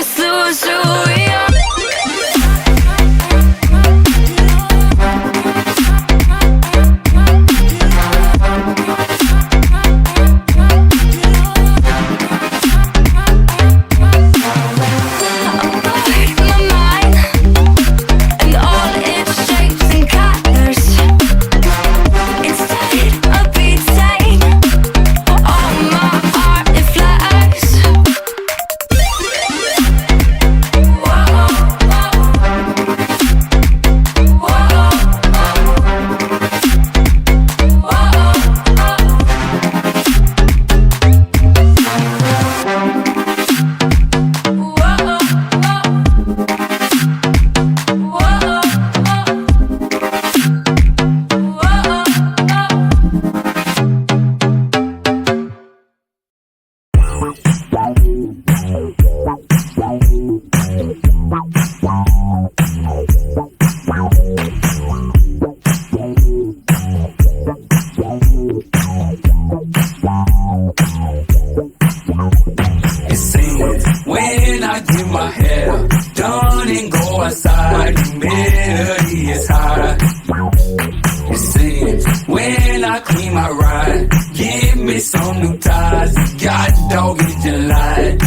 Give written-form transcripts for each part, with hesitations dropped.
just lose who we are. It seems when I get my hair done and go outside, the melody is high. It seems when I clean my ride, give me some new ties, got dog in July.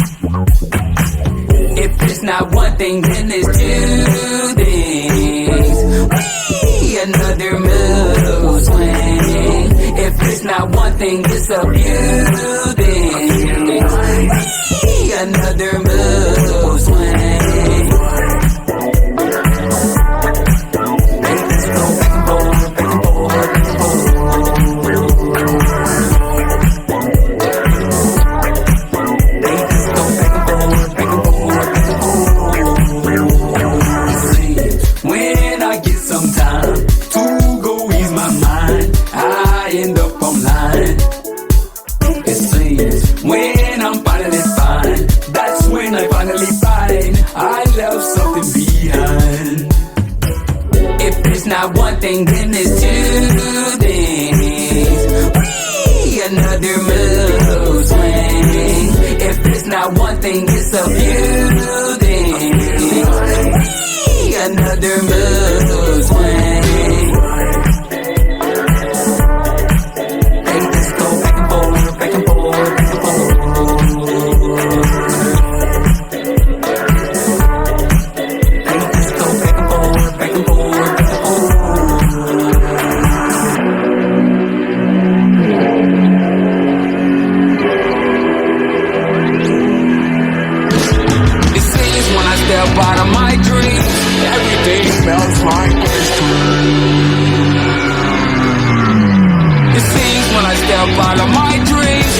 If it's not one thing, then it's two things. We another mood swing. If it's not one thing, it's a few things. We another mood swing. Let's go back and forth, back and forth, back and forth. Let's go back and forth, back and forth, back and forth. See, when I get some time to go ease my mind, I end up online. It seems when I'm finally fine, that's when I finally find I left something behind. If it's not one thing, then it's two things. We another mood swing. If it's not one thing, it's a few things. We another mood swing. Hey, let's go back and forth, back and forth, back and forth. Hey, let's go back and forth, back and forth, back and forth. It seems when I step out of my dream, everything smells like ice cream. It seems when I step out of my dreams,